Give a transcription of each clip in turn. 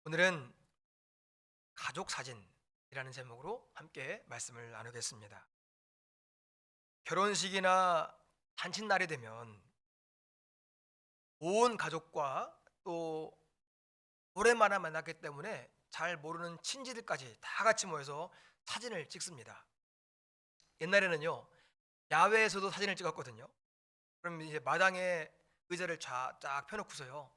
오늘은 가족 사진이라는 제목으로 함께 말씀을 나누겠습니다. 결혼식이나 잔칫날이 되면 온 가족과 또 오랜만에 만났기 때문에 잘 모르는 친지들까지 다 같이 모여서 사진을 찍습니다. 옛날에는요, 야외에서도 사진을 찍었거든요. 그럼 이제 마당에 의자를 쫙 펴놓고서요,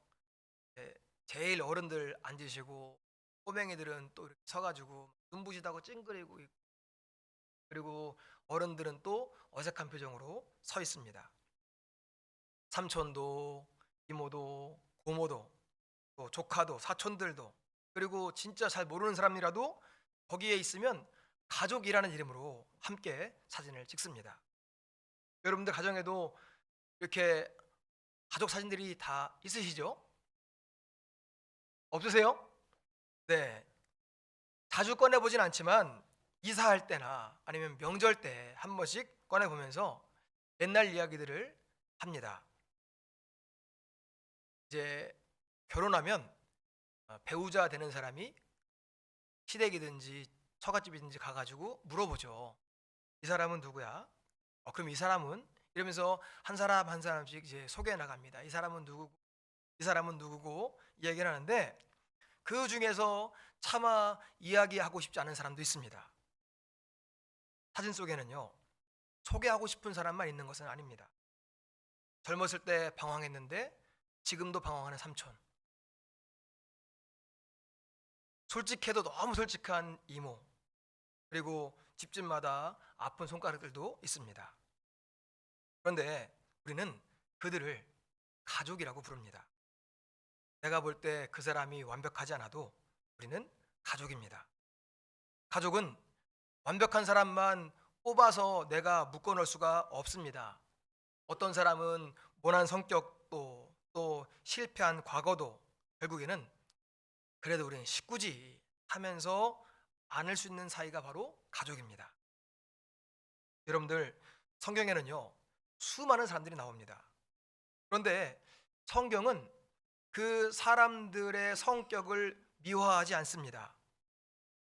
예, 제일 어른들 앉으시고 꼬맹이들은 또 이렇게 서가지고 눈부시다고 찡그리고 있고, 그리고 어른들은 또 어색한 표정으로 서 있습니다. 삼촌도, 이모도, 고모도, 또 조카도, 사촌들도, 그리고 진짜 잘 모르는 사람이라도 거기에 있으면 가족이라는 이름으로 함께 사진을 찍습니다. 여러분들 가정에도 이렇게 가족 사진들이 다 있으시죠? 없으세요? 네. 자주 꺼내보진 않지만 이사할 때나 아니면 명절 때 한 번씩 꺼내보면서 옛날 이야기들을 합니다. 이제 결혼하면 배우자 되는 사람이 시댁이든지 처갓집이든지 가가지고 물어보죠. 이 사람은 누구야? 그럼 이 사람은 이러면서 한 사람 한 사람씩 이제 소개해 나갑니다. 이 사람은 누구고, 이 사람은 누구고 이야기를 하는데 그 중에서 차마 이야기하고 싶지 않은 사람도 있습니다. 사진 속에는요, 소개하고 싶은 사람만 있는 것은 아닙니다. 젊었을 때 방황했는데 지금도 방황하는 삼촌, 솔직해도 너무 솔직한 이모, 그리고 집집마다 아픈 손가락들도 있습니다. 그런데 우리는 그들을 가족이라고 부릅니다. 내가 볼 때 그 사람이 완벽하지 않아도 우리는 가족입니다. 가족은 완벽한 사람만 뽑아서 내가 묶어 놓을 수가 없습니다. 어떤 사람은 모난 성격도 또 실패한 과거도 결국에는 그래도 우리는 식구지 하면서 안을 수 있는 사이가 바로 가족입니다. 여러분들, 성경에는요, 수많은 사람들이 나옵니다. 그런데 성경은 그 사람들의 성격을 미화하지 않습니다.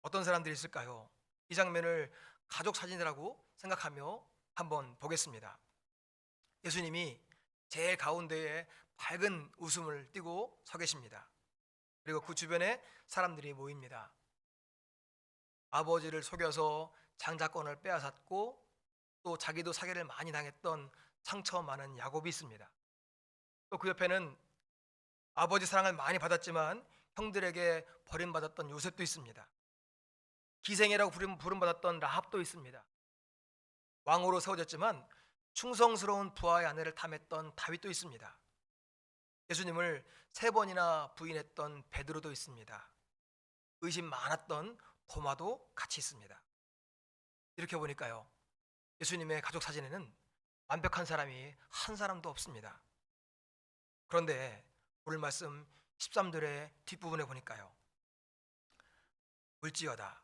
어떤 사람들이 있을까요? 이 장면을 가족 사진이라고 생각하며 한번 보겠습니다. 예수님이 제일 가운데에 밝은 웃음을 띠고 서 계십니다. 그리고 그 주변에 사람들이 모입니다. 아버지를 속여서 장자권을 빼앗았고 또 자기도 사기를 많이 당했던 상처 많은 야곱이 있습니다. 또 그 옆에는 아버지 사랑을 많이 받았지만 형들에게 버림받았던 요셉도 있습니다. 기생이라고 부름받았던 라합도 있습니다. 왕으로 세워졌지만 충성스러운 부하의 아내를 탐했던 다윗도 있습니다. 예수님을 3번이나 부인했던 베드로도 있습니다. 의심 많았던 도마도 같이 있습니다. 이렇게 보니까요, 예수님의 가족 사진에는 완벽한 사람이 한 사람도 없습니다. 그런데 오늘 말씀 13절의 뒷부분에 보니까요, 울지어다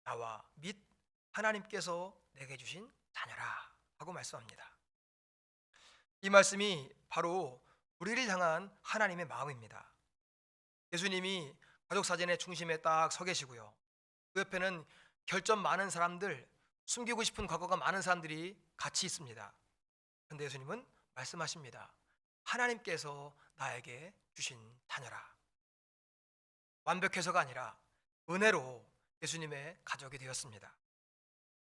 나와 및 하나님께서 내게 주신 자녀라 하고 말씀합니다. 이 말씀이 바로 우리를 향한 하나님의 마음입니다. 예수님이 가족 사진의 중심에 딱 서 계시고요, 그 옆에는 결점 많은 사람들, 숨기고 싶은 과거가 많은 사람들이 같이 있습니다. 그런데 예수님은 말씀하십니다. 하나님께서 나에게 주신 자녀라. 완벽해서가 아니라 은혜로 예수님의 가족이 되었습니다.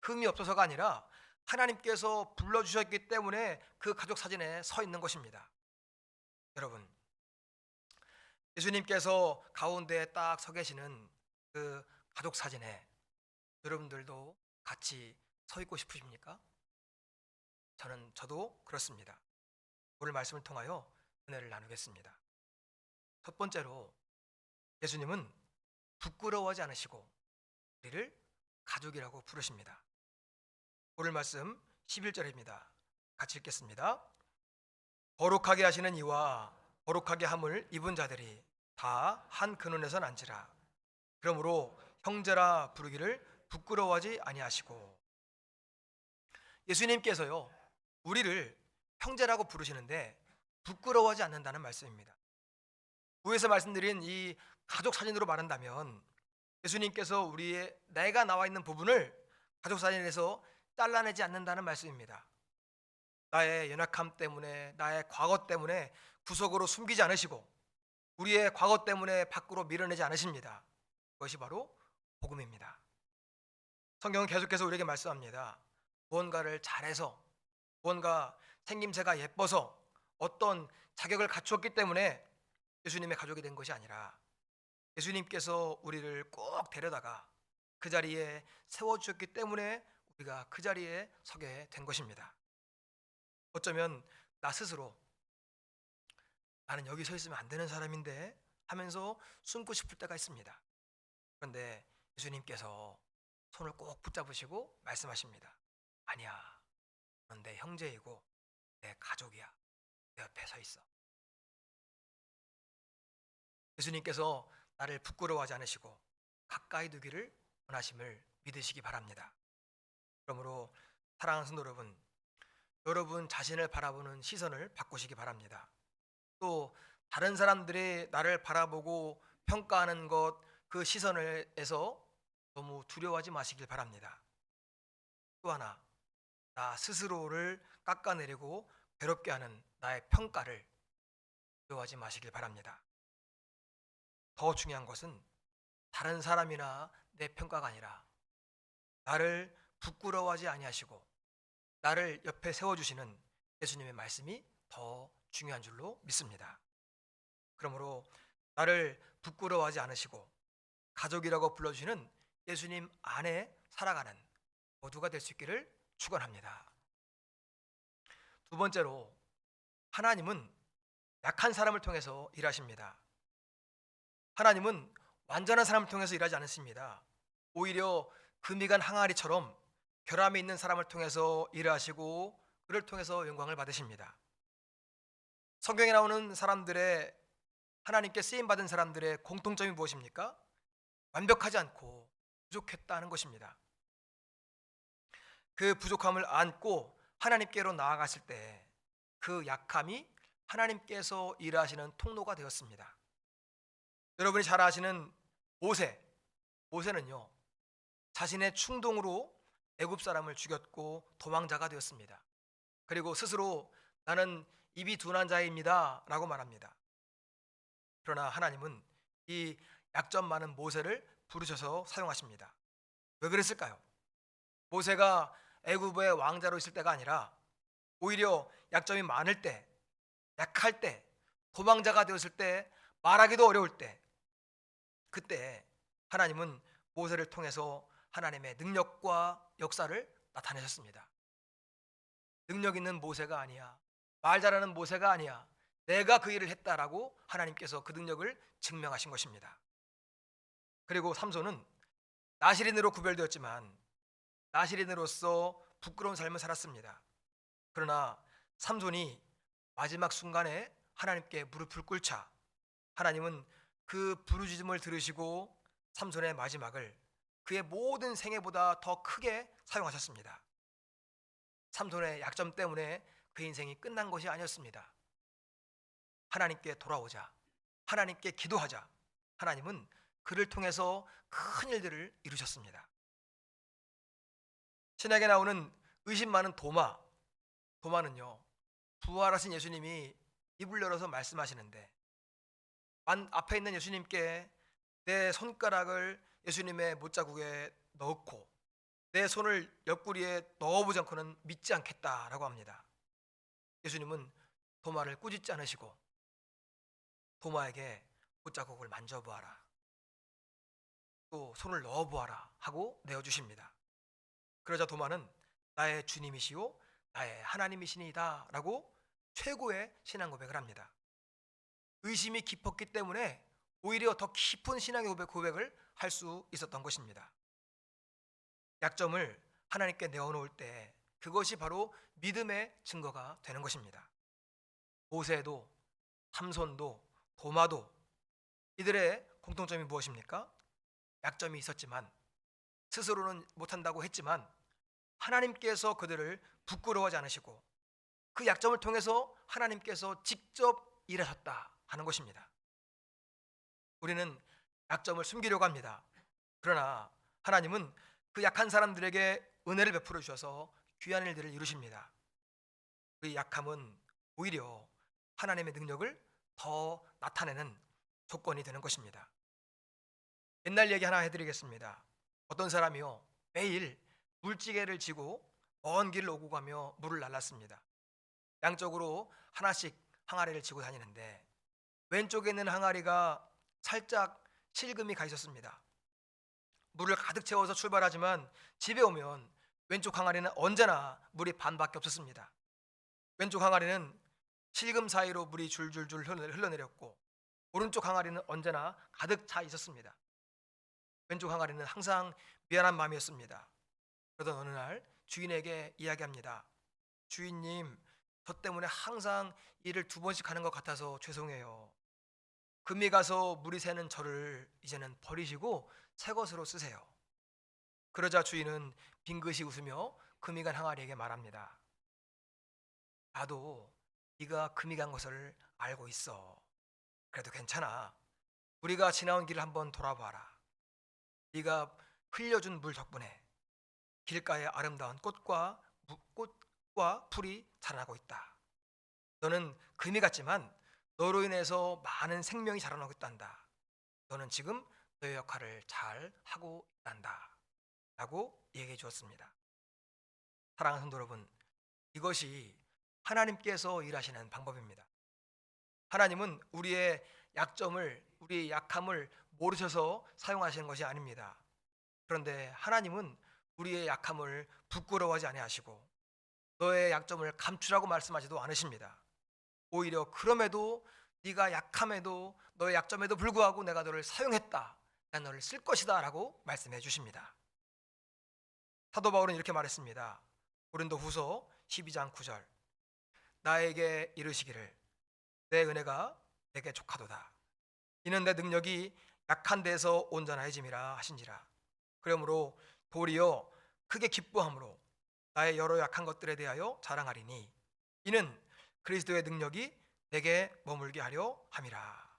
흠이 없어서가 아니라 하나님께서 불러주셨기 때문에 그 가족 사진에 서 있는 것입니다. 여러분, 예수님께서 가운데에 딱 서 계시는 그 가족 사진에 여러분들도 같이 서 있고 싶으십니까? 저도 그렇습니다. 오늘 말씀을 통하여 은혜를 나누겠습니다. 첫 번째로, 예수님은 부끄러워하지 않으시고 우리를 가족이라고 부르십니다. 오늘 말씀 11절입니다. 같이 읽겠습니다. 거룩하게 하시는 이와 거룩하게 함을 입은 자들이 다 한 근원에서 난지라. 그러므로 형제라 부르기를 부끄러워하지 아니하시고. 예수님께서요, 우리를 형제라고 부르시는데 부끄러워하지 않는다는 말씀입니다. 위에서 말씀드린 이 가족 사진으로 말한다면 예수님께서 우리의 내가 나와 있는 부분을 가족 사진에서 잘라내지 않는다는 말씀입니다. 나의 연약함 때문에 나의 과거 때문에 구석으로 숨기지 않으시고 우리의 과거 때문에 밖으로 밀어내지 않으십니다. 그것이 바로 복음입니다. 성경은 계속해서 우리에게 말씀합니다. 무언가를 잘해서 무언가 생김새가 예뻐서 어떤 자격을 갖추었기 때문에 예수님의 가족이 된 것이 아니라 예수님께서 우리를 꼭 데려다가 그 자리에 세워주셨기 때문에 우리가 그 자리에 서게 된 것입니다. 어쩌면 나 스스로 나는 여기 서 있으면 안 되는 사람인데 하면서 숨고 싶을 때가 있습니다. 그런데 예수님께서 손을 꼭 붙잡으시고 말씀하십니다. 아니야, 넌 내 형제이고 내 가족이야. 내 옆에 서 있어. 예수님께서 나를 부끄러워하지 않으시고 가까이 두기를 원하심을 믿으시기 바랍니다. 그러므로 사랑하는 성도 여러분, 여러분 자신을 바라보는 시선을 바꾸시기 바랍니다. 또 다른 사람들이 나를 바라보고 평가하는 것, 그 시선에서 너무 두려워하지 마시길 바랍니다. 또 하나, 나 스스로를 깎아내리고 괴롭게 하는 나의 평가를 두려워하지 마시길 바랍니다. 더 중요한 것은 다른 사람이나 내 평가가 아니라 나를 부끄러워하지 아니하시고 나를 옆에 세워주시는 예수님의 말씀이 더 중요한 줄로 믿습니다. 그러므로 나를 부끄러워하지 않으시고 가족이라고 불러주시는 예수님 안에 살아가는 모두가 될 수 있기를 축원합니다. 두 번째로, 하나님은 약한 사람을 통해서 일하십니다. 하나님은 완전한 사람을 통해서 일하지 않습니다. 오히려 금이 간 항아리처럼 결함이 있는 사람을 통해서 일하시고 그를 통해서 영광을 받으십니다. 성경에 나오는 사람들의, 하나님께 쓰임 받은 사람들의 공통점이 무엇입니까? 완벽하지 않고 부족했다는 것입니다. 그 부족함을 안고 하나님께로 나아갔을 때 그 약함이 하나님께서 일하시는 통로가 되었습니다. 여러분이 잘 아시는 모세는요, 자신의 충동으로 애굽 사람을 죽였고 도망자가 되었습니다. 그리고 스스로 나는 입이 둔한 자입니다 라고 말합니다. 그러나 하나님은 이 약점 많은 모세를 부르셔서 사용하십니다. 왜 그랬을까요? 모세가 애굽의 왕자로 있을 때가 아니라 오히려 약점이 많을 때, 약할 때, 도망자가 되었을 때, 말하기도 어려울 때, 그때 하나님은 모세를 통해서 하나님의 능력과 역사를 나타내셨습니다. 능력 있는 모세가 아니야, 말 잘하는 모세가 아니야, 내가 그 일을 했다라고 하나님께서 그 능력을 증명하신 것입니다. 그리고 삼손은 나실인으로 구별되었지만 나실인으로서 부끄러운 삶을 살았습니다. 그러나 삼손이 마지막 순간에 하나님께 무릎을 꿇자 하나님은 그 부르짖음을 들으시고 삼손의 마지막을 그의 모든 생애보다 더 크게 사용하셨습니다. 삼손의 약점 때문에 그 인생이 끝난 것이 아니었습니다. 하나님께 돌아오자, 하나님께 기도하자, 하나님은 그를 통해서 큰 일들을 이루셨습니다. 신약에 나오는 의심 많은 도마는요, 부활하신 예수님이 입을 열어서 말씀하시는데 앞에 있는 예수님께 내 손가락을 예수님의 못자국에 넣고 내 손을 옆구리에 넣어보지 않고는 믿지 않겠다라고 합니다. 예수님은 도마를 꾸짖지 않으시고 도마에게 못자국을 만져보아라, 또 손을 넣어보아라 하고 내어주십니다. 그러자 도마는 나의 주님이시요 나의 하나님이시니이다 라고 최고의 신앙 고백을 합니다. 의심이 깊었기 때문에 오히려 더 깊은 신앙의 고백을 할 수 있었던 것입니다. 약점을 하나님께 내어놓을 때 그것이 바로 믿음의 증거가 되는 것입니다. 모세도 삼손도 도마도 이들의 공통점이 무엇입니까? 약점이 있었지만 스스로는 못한다고 했지만 하나님께서 그들을 부끄러워하지 않으시고 그 약점을 통해서 하나님께서 직접 일하셨다 하는 것입니다. 우리는 약점을 숨기려고 합니다. 그러나 하나님은 그 약한 사람들에게 은혜를 베풀어 주셔서 귀한 일들을 이루십니다. 우리 약함은 오히려 하나님의 능력을 더 나타내는 조건이 되는 것입니다. 옛날 얘기 하나 해드리겠습니다. 어떤 사람이요, 매일 물지개를 지고 먼 길을 오고 가며 물을 날랐습니다. 양쪽으로 하나씩 항아리를 지고 다니는데 왼쪽에 있는 항아리가 살짝 실금이 가 있었습니다. 물을 가득 채워서 출발하지만 집에 오면 왼쪽 항아리는 언제나 물이 반밖에 없었습니다. 왼쪽 항아리는 실금 사이로 물이 줄줄줄 흘러내렸고 오른쪽 항아리는 언제나 가득 차 있었습니다. 왼쪽 항아리는 항상 미안한 마음이었습니다. 그러던 어느 날 주인에게 이야기합니다. 주인님, 저 때문에 항상 일을 두 번씩 하는 것 같아서 죄송해요. 금이 가서 물이 새는 저를 이제는 버리시고 새 것으로 쓰세요. 그러자 주인은 빙긋이 웃으며 금이 간 항아리에게 말합니다. 나도 네가 금이 간 것을 알고 있어. 그래도 괜찮아. 우리가 지나온 길을 한번 돌아봐라. 네가 흘려준 물 덕분에 길가에 아름다운 꽃과 풀이 자라나고 있다. 너는 금이 같지만 너로 인해서 많은 생명이 자라나고 있단다. 너는 지금 너의 역할을 잘 하고 있단다. 라고 얘기해 주었습니다. 사랑하는 성도 여러분, 이것이 하나님께서 일하시는 방법입니다. 하나님은 우리의 우리의 약함을 모르셔서 사용하시는 것이 아닙니다. 그런데 하나님은 우리의 약함을 부끄러워하지 아니하시고 너의 약점을 감추라고 말씀하지도 않으십니다. 오히려 그럼에도 네가 약함에도 너의 약점에도 불구하고 내가 너를 사용했다. 난 너를 쓸 것이다 라고 말씀해 주십니다. 사도 바울은 이렇게 말했습니다. 고린도후서 12장 9절. 나에게 이르시기를 내 은혜가 내게 족하도다. 이는 내 능력이 약한 데서 온전하여짐이라 하신지라. 그러므로 도리어 크게 기뻐함으로 나의 여러 약한 것들에 대하여 자랑하리니 이는 그리스도의 능력이 내게 머물게 하려 함이라.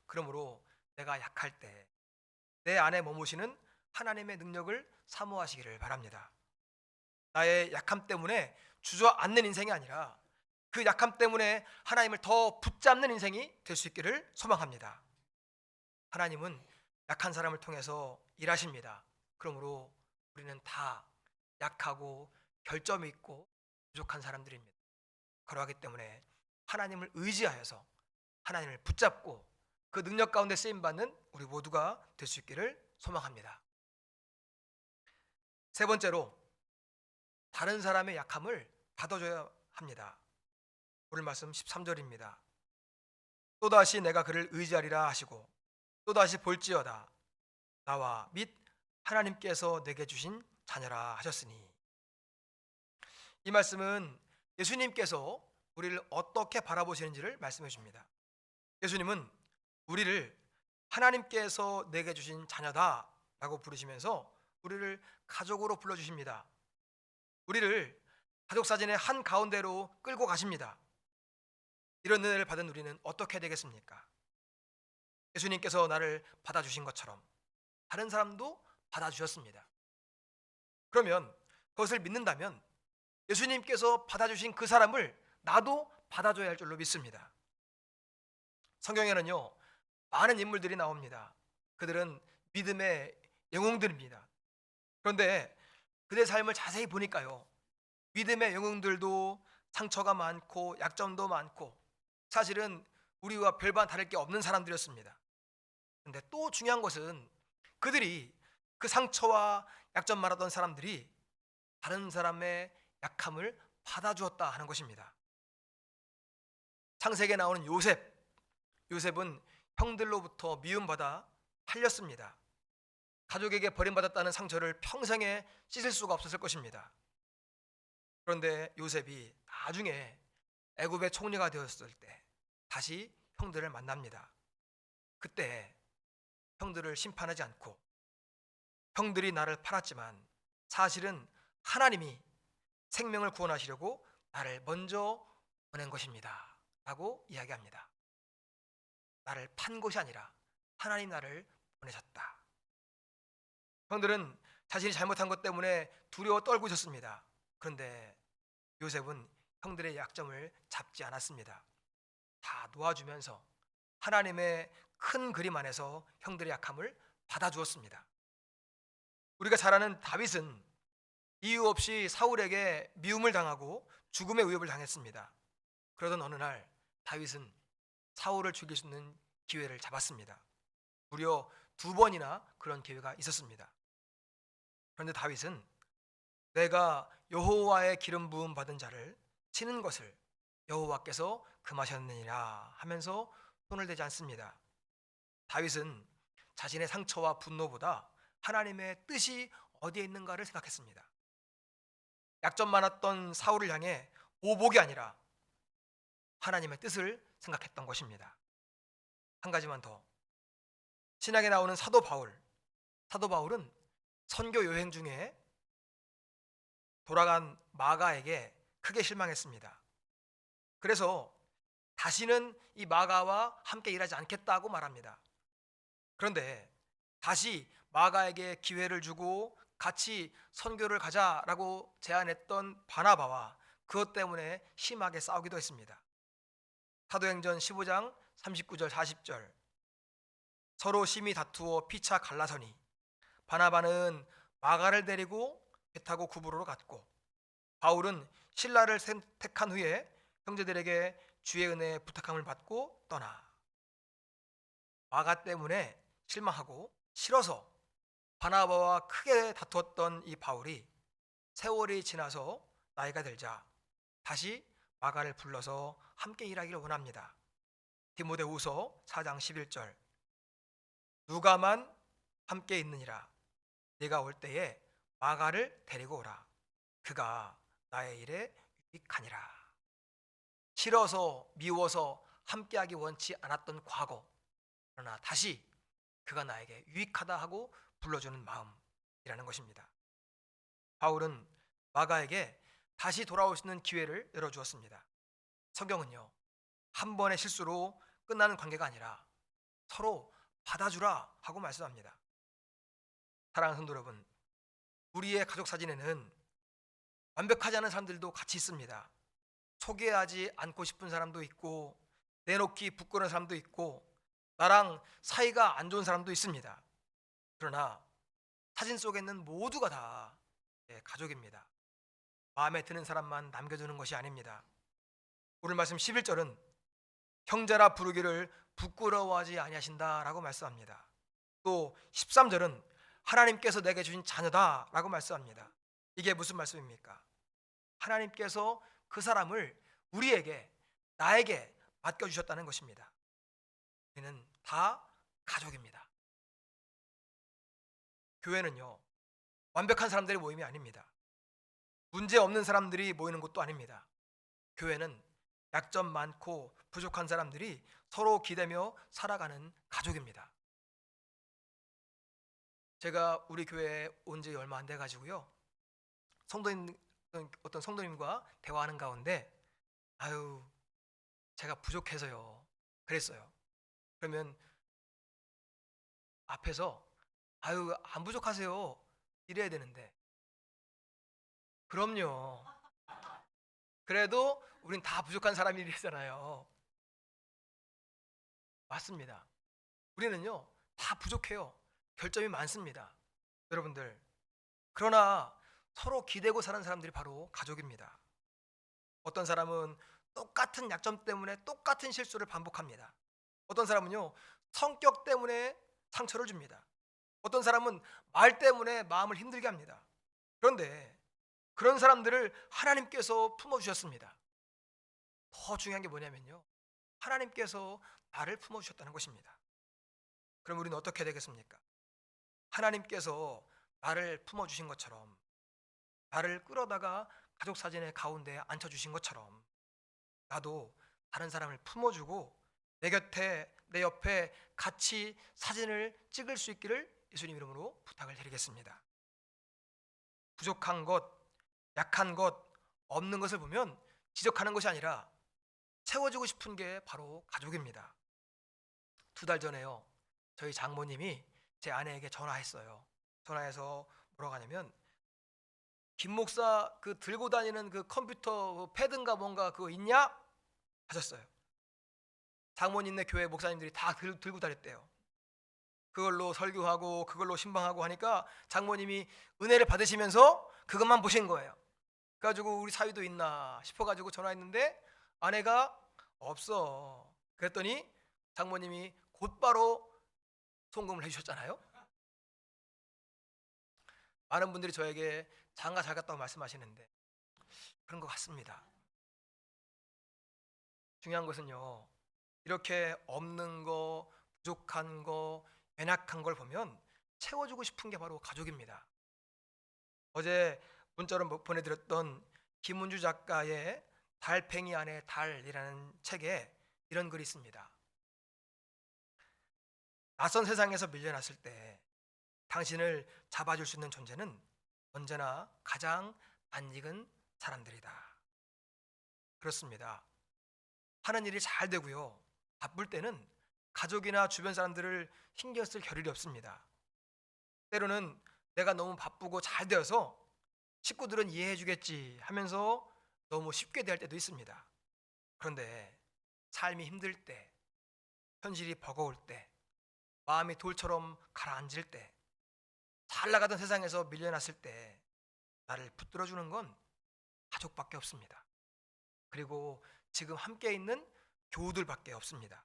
그러므로 내가 약할 때 내 안에 머무시는 하나님의 능력을 사모하시기를 바랍니다. 나의 약함 때문에 주저앉는 인생이 아니라 그 약함 때문에 하나님을 더 붙잡는 인생이 될 수 있기를 소망합니다. 하나님은 약한 사람을 통해서 일하십니다. 그러므로 우리는 다 약하고 결점이 있고 부족한 사람들입니다. 그러하기 때문에 하나님을 의지하여서 하나님을 붙잡고 그 능력 가운데 쓰임받는 우리 모두가 될 수 있기를 소망합니다. 세 번째로, 다른 사람의 약함을 받아줘야 합니다. 오늘 말씀 13절입니다. 또다시 내가 그를 의지하리라 하시고 또다시 볼지어다 나와 및 하나님께서 내게 주신 자녀라 하셨으니, 이 말씀은 예수님께서 우리를 어떻게 바라보시는지를 말씀해 줍니다. 예수님은 우리를 하나님께서 내게 주신 자녀다 라고 부르시면서 우리를 가족으로 불러주십니다. 우리를 가족 사진의 한 가운데로 끌고 가십니다. 이런 은혜를 받은 우리는 어떻게 되겠습니까? 예수님께서 나를 받아주신 것처럼 다른 사람도 받아주셨습니다. 그러면 그것을 믿는다면 예수님께서 받아주신 그 사람을 나도 받아줘야 할 줄로 믿습니다. 성경에는요, 많은 인물들이 나옵니다. 그들은 믿음의 영웅들입니다. 그런데 그들의 삶을 자세히 보니까요, 믿음의 영웅들도 상처가 많고 약점도 많고 사실은 우리와 별반 다를 게 없는 사람들이었습니다. 그런데 또 중요한 것은 그들이, 그 상처와 약점 많았던 사람들이 다른 사람의 약함을 받아주었다 하는 것입니다. 창세기에 나오는 요셉은 형들로부터 미움받아 팔렸습니다. 가족에게 버림받았다는 상처를 평생에 씻을 수가 없었을 것입니다. 그런데 요셉이 나중에 애굽의 총리가 되었을 때 다시 형들을 만납니다. 그때 형들을 심판하지 않고 형들이 나를 팔았지만 사실은 하나님이 생명을 구원하시려고 나를 먼저 보낸 것입니다 라고 이야기합니다. 나를 판 것이 아니라 하나님 나를 보내셨다. 형들은 자신이 잘못한 것 때문에 두려워 떨고 있었습니다. 그런데 요셉은 형들의 약점을 잡지 않았습니다. 다 놓아주면서 하나님의 큰 그림 안에서 형들의 약함을 받아주었습니다. 우리가 잘 아는 다윗은 이유 없이 사울에게 미움을 당하고 죽음의 위협을 당했습니다. 그러던 어느 날 다윗은 사울을 죽일 수 있는 기회를 잡았습니다. 무려 2번이나 그런 기회가 있었습니다. 그런데 다윗은 내가 여호와의 기름 부음 받은 자를 치는 것을 여호와께서 금하셨느니라 하면서 손을 대지 않습니다. 다윗은 자신의 상처와 분노보다 하나님의 뜻이 어디에 있는가를 생각했습니다. 약점 많았던 사울을 향해 오복이 아니라 하나님의 뜻을 생각했던 것입니다. 한 가지만 더. 신약에 나오는 사도 바울은 선교 여행 중에 돌아간 마가에게 크게 실망했습니다. 그래서 다시는 이 마가와 함께 일하지 않겠다고 말합니다. 그런데 다시 마가에게 기회를 주고 같이 선교를 가자라고 제안했던 바나바와 그것 때문에 심하게 싸우기도 했습니다. 사도행전 15장 39절 40절 서로 심히 다투어 피차 갈라서니 바나바는 마가를 데리고 배 타고 구브로로 갔고 바울은 신라를 선택한 후에 형제들에게 주의 은혜에 부탁함을 받고 떠나 마가 때문에 실망하고 싫어서 바나바와 크게 다투었던 이 바울이 세월이 지나서 나이가 들자 다시 마가를 불러서 함께 일하기를 원합니다. 디모데후서 4장 11절 누가만 함께 있느니라 네가 올 때에 마가를 데리고 오라 그가 나의 일에 유익하니라. 싫어서 미워서 함께하기 원치 않았던 과거 그러나 다시 그가 나에게 유익하다 하고 불러주는 마음이라는 것입니다. 바울은 마가에게 다시 돌아올 수 있는 기회를 열어주었습니다. 성경은요 한 번의 실수로 끝나는 관계가 아니라 서로 받아주라 하고 말씀합니다. 사랑하는 성도 여러분, 우리의 가족 사진에는 완벽하지 않은 사람들도 같이 있습니다. 소개하지 않고 싶은 사람도 있고 내놓기 부끄러운 사람도 있고 나랑 사이가 안 좋은 사람도 있습니다. 그러나 사진 속에 있는 모두가 다 가족입니다. 마음에 드는 사람만 남겨두는 것이 아닙니다. 오늘 말씀 11절은 형제라 부르기를 부끄러워하지 아니하신다라고 말씀합니다. 또 13절은 하나님께서 내게 주신 자녀다라고 말씀합니다. 이게 무슨 말씀입니까? 하나님께서 그 사람을 우리에게 나에게 맡겨주셨다는 것입니다. 우리는 다 가족입니다. 교회는요 완벽한 사람들의 모임이 아닙니다. 문제 없는 사람들이 모이는 곳도 아닙니다. 교회는 약점 많고 부족한 사람들이 서로 기대며 살아가는 가족입니다. 제가 우리 교회에 온 지 얼마 안 돼 가지고요. 어떤 성도님과 대화하는 가운데 아유 제가 부족해서요. 그랬어요. 그러면 앞에서 아유 안 부족하세요. 이래야 되는데 그럼요. 그래도 우린 다 부족한 사람이잖아요. 맞습니다. 우리는요 다 부족해요. 결점이 많습니다. 여러분들 그러나 서로 기대고 사는 사람들이 바로 가족입니다. 어떤 사람은 똑같은 약점 때문에 똑같은 실수를 반복합니다. 어떤 사람은요 성격 때문에 상처를 줍니다. 어떤 사람은 말 때문에 마음을 힘들게 합니다. 그런데 그런 사람들을 하나님께서 품어주셨습니다. 더 중요한 게 뭐냐면요 하나님께서 나를 품어주셨다는 것입니다. 그럼 우리는 어떻게 되겠습니까? 하나님께서 나를 품어주신 것처럼 나를 끌어다가 가족 사진의 가운데 앉혀주신 것처럼 나도 다른 사람을 품어주고 내 곁에 내 옆에 같이 사진을 찍을 수 있기를 예수님 이름으로 부탁을 드리겠습니다. 부족한 것, 약한 것, 없는 것을 보면 지적하는 것이 아니라 채워주고 싶은 게 바로 가족입니다. 2달 전에요. 저희 장모님이 제 아내에게 전화했어요. 전화해서 뭐라고 하냐면 김 목사 그 들고 다니는 그 컴퓨터 그 패드인가 뭔가 그거 있냐? 하셨어요. 장모님네 교회 목사님들이 다 들고 다녔대요. 그걸로 설교하고 그걸로 신방하고 하니까 장모님이 은혜를 받으시면서 그것만 보신 거예요. 그래가지고 우리 사위도 있나 싶어가지고 전화했는데 아내가 없어. 그랬더니 장모님이 곧바로 송금을 해주셨잖아요. 많은 분들이 저에게 장가 잘 갔다고 말씀하시는데 그런 것 같습니다. 중요한 것은요, 이렇게 없는 거, 부족한 거, 연약한 걸 보면 채워주고 싶은 게 바로 가족입니다. 어제 문자로 보내드렸던 김은주 작가의 달팽이 안에 달이라는 책에 이런 글이 있습니다. 낯선 세상에서 밀려났을 때 당신을 잡아줄 수 있는 존재는 언제나 가장 낯익은 사람들이다. 그렇습니다. 하는 일이 잘 되고요. 바쁠 때는 가족이나 주변 사람들을 신경 쓸 겨를이 없습니다. 때로는 내가 너무 바쁘고 잘 되어서 식구들은 이해해 주겠지 하면서 너무 쉽게 대할 때도 있습니다. 그런데 삶이 힘들 때, 현실이 버거울 때, 마음이 돌처럼 가라앉을 때, 잘 나가던 세상에서 밀려났을 때 나를 붙들어 주는 건 가족밖에 없습니다. 그리고 지금 함께 있는 교우들밖에 없습니다.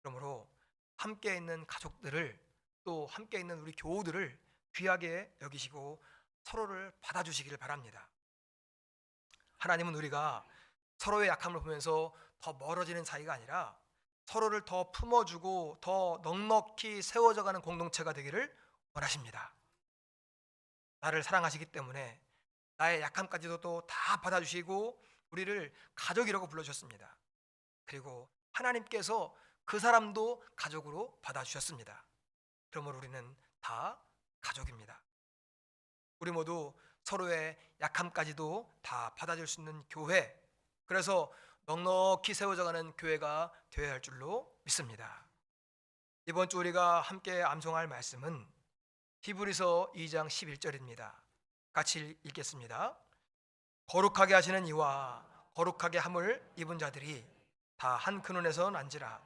그러므로 함께 있는 가족들을 또 함께 있는 우리 교우들을 귀하게 여기시고 서로를 받아주시기를 바랍니다. 하나님은 우리가 서로의 약함을 보면서 더 멀어지는 사이가 아니라 서로를 더 품어주고 더 넉넉히 세워져가는 공동체가 되기를 원하십니다. 나를 사랑하시기 때문에 나의 약함까지도 또 다 받아주시고 우리를 가족이라고 불러주셨습니다. 그리고 하나님께서 그 사람도 가족으로 받아주셨습니다. 그러므로 우리는 다 가족입니다. 우리 모두 서로의 약함까지도 다 받아줄 수 있는 교회, 그래서 넉넉히 세워져가는 교회가 되어야 할 줄로 믿습니다. 이번 주 우리가 함께 암송할 말씀은 히브리서 2장 11절입니다. 같이 읽겠습니다. 거룩하게 하시는 이와 거룩하게 함을 입은 자들이 다 한 근원에서 난지라.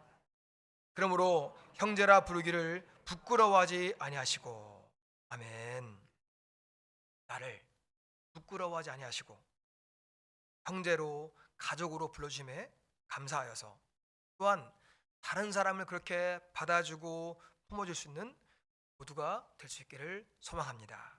그러므로 형제라 부르기를 부끄러워하지 아니하시고. 아멘. 나를 부끄러워하지 아니하시고 형제로 가족으로 불러주심에 감사하여서 또한 다른 사람을 그렇게 받아주고 품어줄 수 있는 모두가 될 수 있기를 소망합니다.